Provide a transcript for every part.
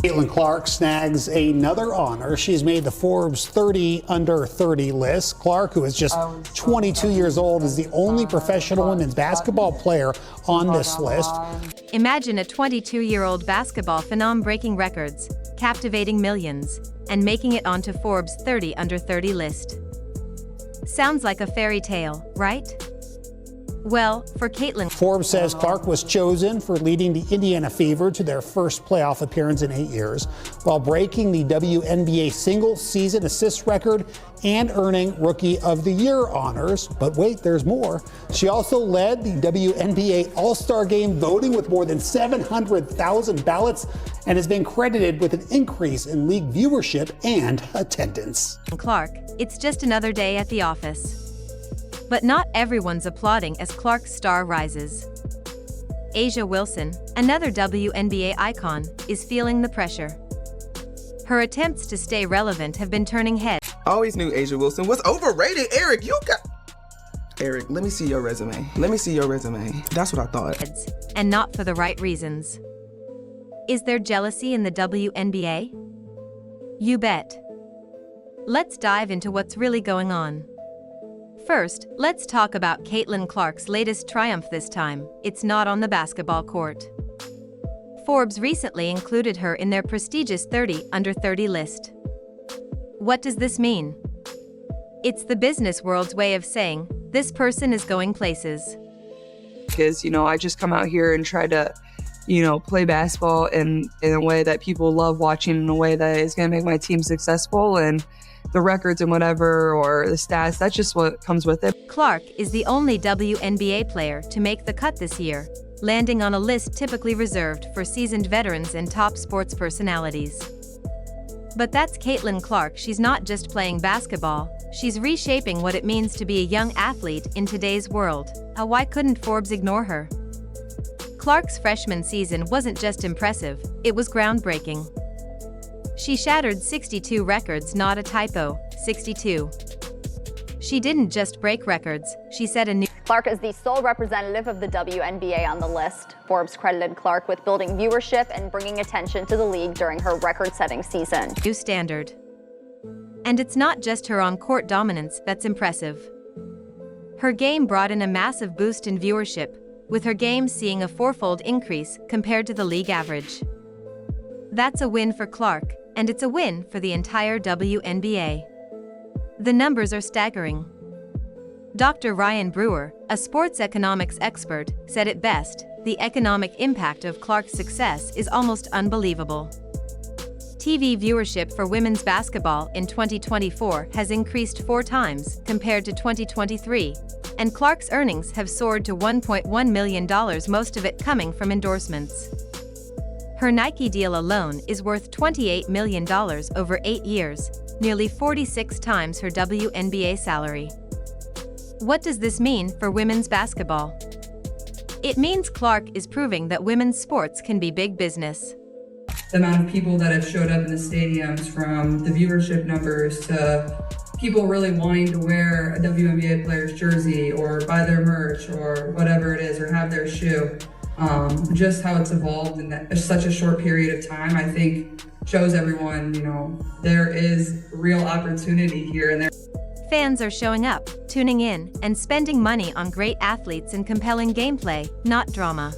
Caitlin Clark snags another honor. She's made the Forbes 30 under 30 list. Clark, who is just 22 years old, is the only professional women's basketball player on this list. Imagine a 22-year-old basketball phenom breaking records, captivating millions, and making it onto Forbes 30 under 30 list. Sounds like a fairy tale, right? Well, for Caitlin, Forbes says Clark was chosen for leading the Indiana Fever to their first playoff appearance in 8 years, while breaking the WNBA single-season assist record and earning Rookie of the Year honors. But wait, there's more. She also led the WNBA All-Star Game voting with more than 700,000 ballots and has been credited with an increase in league viewership and attendance. Clark, it's just another day at the office. But not everyone's applauding as Clark's star rises. A'ja Wilson, another WNBA icon, is feeling the pressure. Her attempts to stay relevant have been turning heads. I always knew A'ja Wilson was overrated. Eric, Eric, let me see your resume. That's what I thought. And not for the right reasons. Is there jealousy in the WNBA? You bet. Let's dive into what's really going on. First, let's talk about Caitlin Clark's latest triumph this time. It's not on the basketball court. Forbes recently included her in their prestigious 30 under 30 list. What does this mean? It's the business world's way of saying, this person is going places. Because, I just come out here and try to, play basketball in a way that people love watching, in a way that is going to make my team successful, and the records and whatever, or the stats, that's just what comes with it. Clark is the only WNBA player to make the cut this year, landing on a list typically reserved for seasoned veterans and top sports personalities. But that's Caitlin Clark. She's not just playing basketball, she's reshaping what it means to be a young athlete in today's world. Why couldn't Forbes ignore her? Clark's freshman season wasn't just impressive, it was groundbreaking. She shattered 62 records, not a typo, 62. She didn't just break records, she set a new... Clark is the sole representative of the WNBA on the list. Forbes credited Clark with building viewership and bringing attention to the league during her record-setting season. New standard. And it's not just her on-court dominance that's impressive. Her game brought in a massive boost in viewership, with her game seeing a fourfold increase compared to the league average. That's a win for Clark, and it's a win for the entire WNBA. The numbers are staggering. Dr. Ryan Brewer, a sports economics expert, said it best, the economic impact of Clark's success is almost unbelievable. TV viewership for women's basketball in 2024 has increased 4 times compared to 2023, and Clark's earnings have soared to $1.1 million, most of it coming from endorsements. Her Nike deal alone is worth $28 million over 8 years, nearly 46 times her WNBA salary. What does this mean for women's basketball? It means Clark is proving that women's sports can be big business. The amount of people that have showed up in the stadiums, from the viewership numbers to people really wanting to wear a WNBA player's jersey or buy their merch or whatever it is, or have their shoe. Just how it's evolved in such a short period of time, I think shows everyone, there is real opportunity here. And Fans are showing up, tuning in, and spending money on great athletes and compelling gameplay, not drama.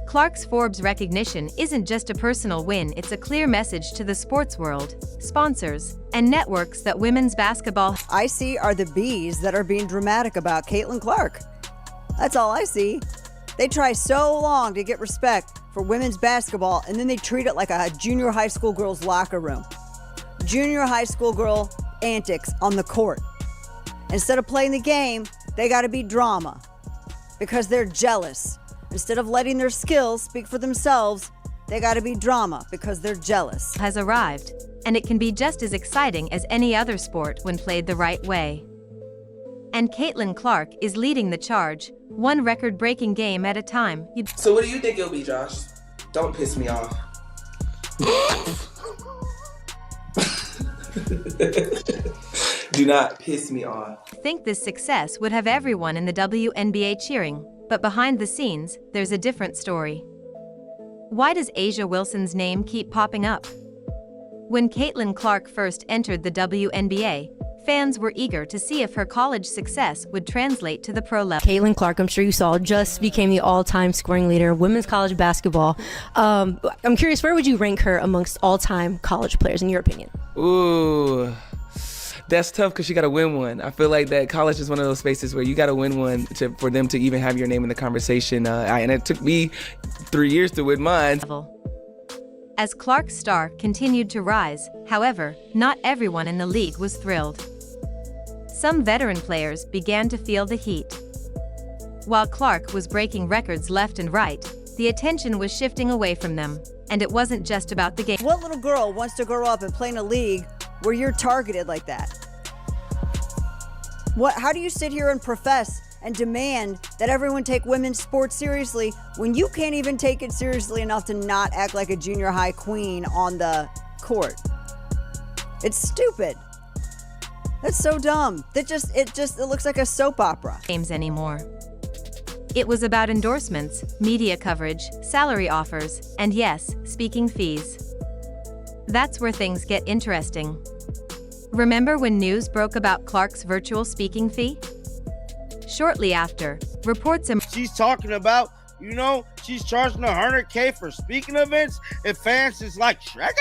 Clark's Forbes recognition isn't just a personal win, it's a clear message to the sports world, sponsors, and networks that women's basketball I see are the B's that are being dramatic about Caitlin Clark. That's all I see. They try so long to get respect for women's basketball, and then they treat it like a junior high school girl's locker room. Junior high school girl antics on the court. Instead of playing the game, they gotta be drama because they're jealous. Instead of letting their skills speak for themselves, they gotta be drama because they're jealous. Has arrived, and it can be just as exciting as any other sport when played the right way. And Caitlin Clark is leading the charge, one record-breaking game at a time. So what do you think it'll be, Josh? Don't piss me off. Do not piss me off. I think this success would have everyone in the WNBA cheering, but behind the scenes, there's a different story. Why does A'ja Wilson's name keep popping up? When Caitlin Clark first entered the WNBA, fans were eager to see if her college success would translate to the pro level. Caitlin Clark, I'm sure you saw, just became the all-time scoring leader in women's college basketball. I'm curious, where would you rank her amongst all-time college players, in your opinion? Ooh, that's tough because you got to win one. I feel like that college is one of those spaces where you got to win one for them to even have your name in the conversation. And it took me 3 years to win mine. As Clark's star continued to rise, however, not everyone in the league was thrilled. Some veteran players began to feel the heat. While Clark was breaking records left and right, the attention was shifting away from them, and it wasn't just about the game. What little girl wants to grow up and play in a league where you're targeted like that? How do you sit here and profess and demand that everyone take women's sports seriously when you can't even take it seriously enough to not act like a junior high queen on the court? It's stupid. That's so dumb. It looks like a soap opera. Games anymore. It was about endorsements, media coverage, salary offers, and yes, speaking fees. That's where things get interesting. Remember when news broke about Clark's virtual speaking fee? Shortly after, reports emerged. She's talking about, she's charging $100K for speaking events, and fans is like, Shrek?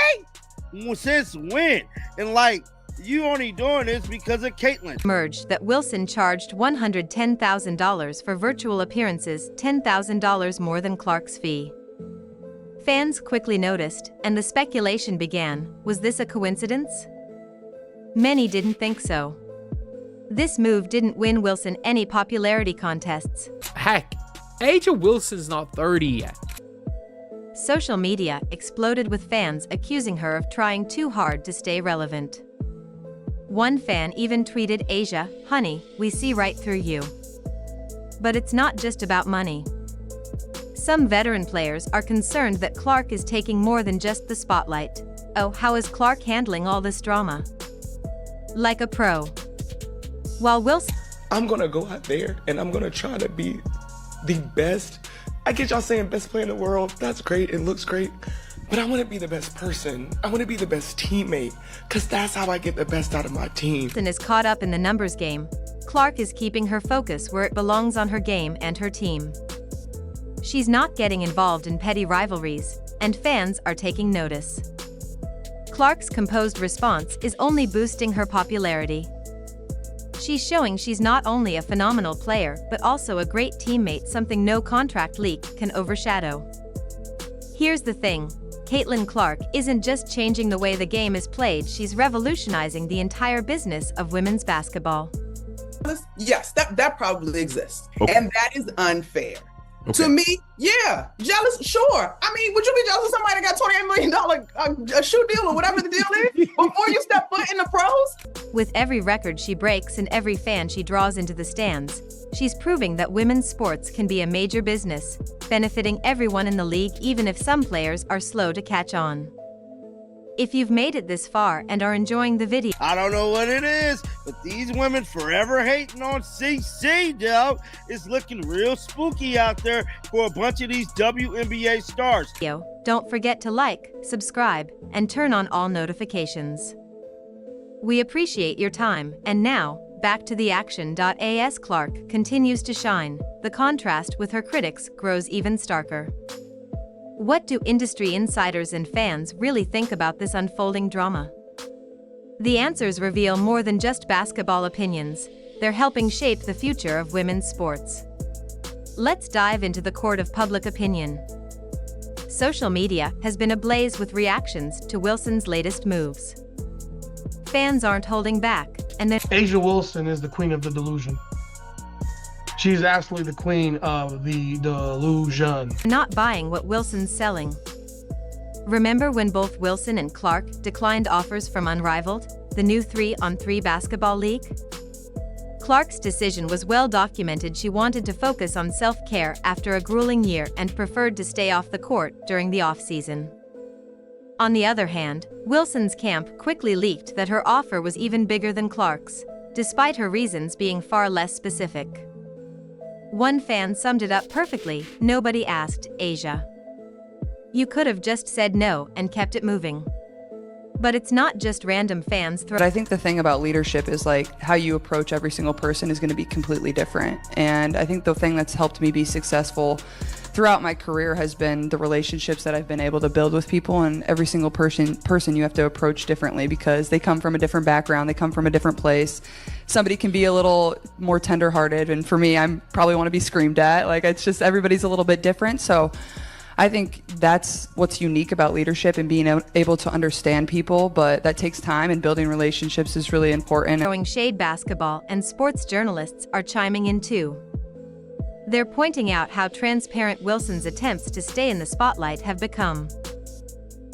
Since when? And you only doing this because of Caitlin. Emerged that Wilson charged $110,000 for virtual appearances, $10,000 more than Clark's fee. Fans quickly noticed, and the speculation began, was this a coincidence? Many didn't think so. This move didn't win Wilson any popularity contests. Heck, A'ja Wilson's not 30 yet. Social media exploded with fans accusing her of trying too hard to stay relevant. One fan even tweeted, "A'ja, honey, we see right through you." But it's not just about money. Some veteran players are concerned that Clark is taking more than just the spotlight. Oh, how is Clark handling all this drama? Like a pro. While Wilson... I'm going to go out there and I'm going to try to be the best. I get y'all saying best player in the world. That's great. It looks great. But I want to be the best person. I want to be the best teammate, because that's how I get the best out of my team. Wilson is caught up in the numbers game. Clark is keeping her focus where it belongs, on her game and her team. She's not getting involved in petty rivalries, and fans are taking notice. Clark's composed response is only boosting her popularity. She's showing she's not only a phenomenal player but also a great teammate, something no contract leak can overshadow. Here's the thing. Caitlin Clark isn't just changing the way the game is played, she's revolutionizing the entire business of women's basketball. Yes, that probably exists. Okay. And that is unfair. Okay. To me, yeah, jealous, sure. I mean, would you be jealous of somebody that got $28 million a shoe deal or whatever the deal is before you step foot in the pros? With every record she breaks and every fan she draws into the stands, she's proving that women's sports can be a major business, benefiting everyone in the league even if some players are slow to catch on. If you've made it this far and are enjoying the video, I don't know what it is, but these women forever hating on CC, dog. It's looking real spooky out there for a bunch of these WNBA stars. don't forget to like, subscribe, and turn on all notifications. We appreciate your time, and now, back to the action. As Clark continues to shine, the contrast with her critics grows even starker. What do industry insiders and fans really think about this unfolding drama? The answers reveal more than just basketball opinions. They're helping shape the future of women's sports. Let's dive into the court of public opinion. Social media has been ablaze with reactions to Wilson's latest moves. Fans aren't holding back, and they're... A'ja Wilson is the queen of the delusion. She's absolutely the queen of the delusion. not buying what Wilson's selling. Remember when both Wilson and Clark declined offers from Unrivaled, the new 3-on-3 basketball league? Clark's decision was well documented. She wanted to focus on self-care after a grueling year and preferred to stay off the court during the off-season. On the other hand, Wilson's camp quickly leaked that her offer was even bigger than Clark's, despite her reasons being far less specific. One fan summed it up perfectly: nobody asked, A'ja. You could have just said no and kept it moving. But it's not just random fans But I think the thing about leadership is like how you approach every single person is going to be completely different. And I think the thing that's helped me be successful throughout my career has been the relationships that I've been able to build with people. And every single person you have to approach differently because they come from a different background, they come from a different place. Somebody can be a little more tenderhearted, and for me, I probably want to be screamed at. Like, it's just everybody's a little bit different. So I think that's what's unique about leadership and being able to understand people, but that takes time, and building relationships is really important. Throwing shade basketball and sports journalists are chiming in too. They're pointing out how transparent Wilson's attempts to stay in the spotlight have become.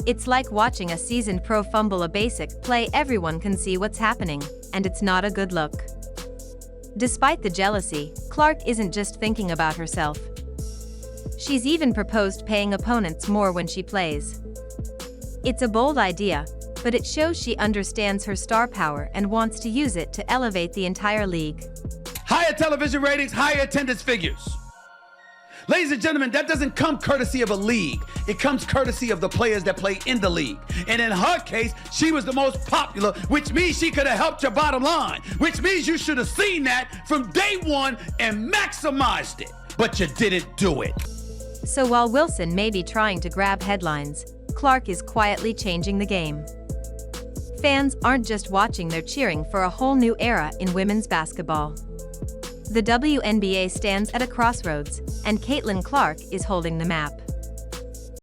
It's like watching a seasoned pro fumble a basic play. Everyone can see what's happening, and it's not a good look. Despite the jealousy, Clark isn't just thinking about herself. She's even proposed paying opponents more when she plays. It's a bold idea, but it shows she understands her star power and wants to use it to elevate the entire league. Higher television ratings, higher attendance figures. Ladies and gentlemen, that doesn't come courtesy of a league. It comes courtesy of the players that play in the league. And in her case, she was the most popular, which means she could have helped your bottom line, which means you should have seen that from day one and maximized it. But you didn't do it. So while Wilson may be trying to grab headlines, Clark is quietly changing the game. Fans aren't just watching, they're cheering for a whole new era in women's basketball. The WNBA stands at a crossroads, and Caitlin Clark is holding the map.